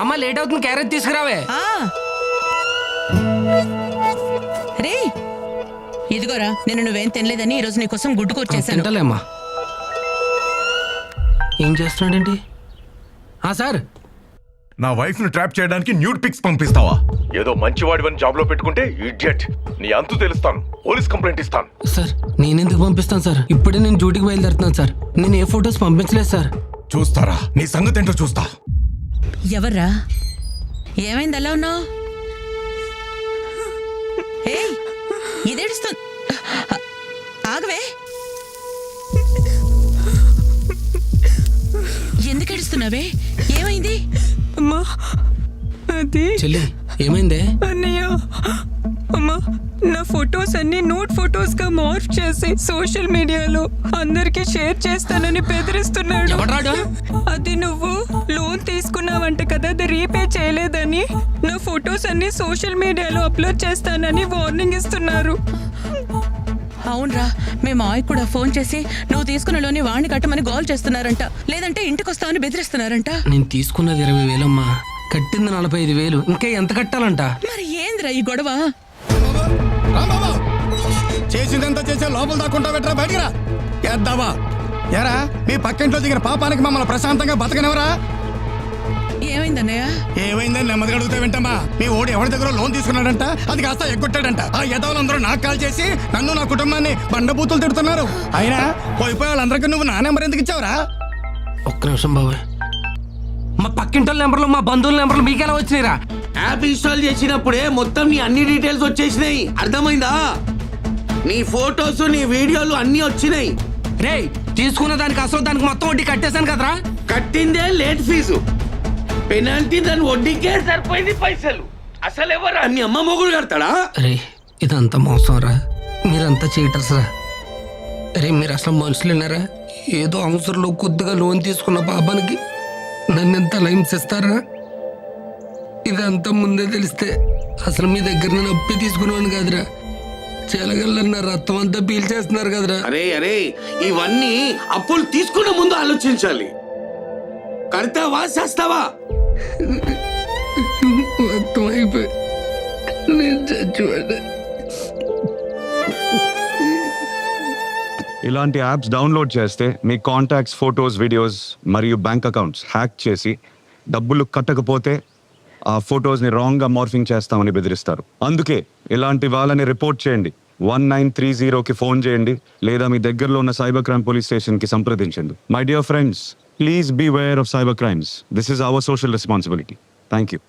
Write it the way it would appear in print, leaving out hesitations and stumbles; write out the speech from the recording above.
అమ్మ లేట్ అవుతుంది, క్యారెట్ తీసుకురావే. రే ఇదిగోరా, నేను నువ్వేం తినలేదని ఈరోజు నీకోసం గుడ్డు కూర చేశాను. తింటలేమ్మా. ఏం చేస్తున్నాడేంటి? సార్, నా వైఫ్ ను ట్రాప్ చేయడానికి న్యూడ్ పిక్స్ పంపిస్తావా? ఏదో మంచివాడివని జాబ్ లో పెట్టుకుంటే ఇడియట్. నీ అంతు తెలుస్తాను, పోలీస్ కంప్లైంట్ ఇస్తాను. సార్ నేనెందుకు పంపిస్తాను సార్? ఇప్పుడే నేను డ్యూటీకి బయలుదేరుతున్నాను సార్. నేను ఏ ఫొటోస్ పంపించలేదు సార్. చూస్తారా, నీ సంగతి ఏంటో చూస్తా. ఎవర్రా? ఏమైంది అలా ఉన్నావు? ఇదేడుస్తుంది. ఆగవే, ఎందుకు ఏడుస్తున్నావే? ఏమైంది? అమ్మా అది చెల్లి, ఏమైందే? అన్నయ్య, అమ్మా నా ఫొటోస్ అన్ని నోట్ ఫొటోస్ గా మార్ఫ్ చేసి సోషల్ మీడియాలో అందరికి షేర్ చేస్తానని బెదిరిస్తున్నాడు. అది నువ్వు లోన్ తీసుకున్నావంట కదా, అది రీపే చేయలేదని నా ఫొటోస్ అన్ని సోషల్ మీడియాలో అప్లోడ్ చేస్తానని వార్నింగ్ ఇస్తున్నారు. అవునరా, మేము మాయ కూడా ఫోన్ చేసి నువ్వు తీసుకున్న లోని వాణ్ణి కట్టమని గోల్ చేస్తున్నారంట, లేదంటే ఇంటికి వస్తామని బెదిరిస్తున్నారంట. నేను తీసుకున్నది 20,000 అమ్మా, కట్టింది 45,000. ఇంకా ఎంత కట్టాలంట? మరి ఏంద్రా ఈ గొడవ? చేసిందంతా చేసే లోపల దాక్కుంటా పెట్టరా, బయటికి రా. ఎద్దావా ఎరా, మీ పక్కింట్లో దిగిన పాపానికి మమ్మల్ని ప్రశాంతంగా బతకనివరా? ఏమైందన్నయ్య? ఏమైందని నెమ్మదిగా అడుగుతా వింటమ్మా. మీ ఓడి ఎవరి దగ్గర లోన్ తీసుకున్నాడంట, అది కాస్త ఎగ్గొట్టాడంట. ఆ యదవులందరూ నాకు కాల్ చేసి నన్ను నా కుటుంబాన్ని బండబూతులు తిడుతున్నారు. అయినా పోయిపోయి వాళ్ళందరికీ నువ్వు నా నెంబర్ ఎందుకు ఇచ్చావురా? ఒక్క నిమిషం బాబాయ్, మా పక్కింటి నెంబర్లు, మా బంధువుల నెంబర్లు మీకెలా వచ్చినాయిరా? యాప్ ఇన్స్టాల్ చేసినప్పుడే మొత్తం నీ అన్ని డీటెయిల్స్ వచ్చేసినాయి, అర్థమైందా? నీ ఫోటోస్, నీ వీడియోలు అన్ని వచ్చినాయి. రే, తీసుకున్న దానికి అసలు దానికి మొత్తం వడ్డీ కట్టేశాను కదరా. కట్టిందే లేట్ ఫీజు, పెనాల్టీ దాని వడ్డీకే సరిపోయింది పైసలు. అసలు ఎవరా మీ అమ్మ మొగుడు కడతాడా? రే, ఇదంతా మోసం రా, మీరంతా చీటర్స్ రా. రే, మీరు అసలు మనుషులేనారా? ఏదో అవసరంలో కొద్దిగా లోన్ తీసుకున్న పాపానికి నన్ను ఎంత హింసిస్తారా? ఇదంతా ముందే తెలిస్తే అసలు మీ దగ్గర నేను అప్పి తీసుకునేవాడిని కాదురా. చెలగల్లన్న రక్తం అంతా పీల్చేస్తున్నారు కదరా. అరే అరే, ఇవన్నీ అప్పులు తీసుకున్న ముందు ఆలోచించాలి. కడతావా చేస్తావా? మొత్తం అయిపోయి నేను చచ్చిపోయా. ఇలాంటి యాప్స్ డౌన్లోడ్ చేస్తే మీ కాంటాక్ట్స్, ఫొటోస్, వీడియోస్ మరియు బ్యాంక్ అకౌంట్స్ హ్యాక్ చేసి డబ్బులు కట్టకపోతే ఆ ఫొటోస్ని రాంగ్గా మార్ఫింగ్ చేస్తామని బెదిరిస్తారు. అందుకే ఇలాంటి వాళ్ళని రిపోర్ట్ చేయండి. 1930కి ఫోన్ చేయండి, లేదా మీ దగ్గరలో ఉన్న సైబర్ క్రైమ్ పోలీస్ స్టేషన్కి సంప్రదించండి. My dear friends, please be aware of cyber crimes. This is our social responsibility. Thank you.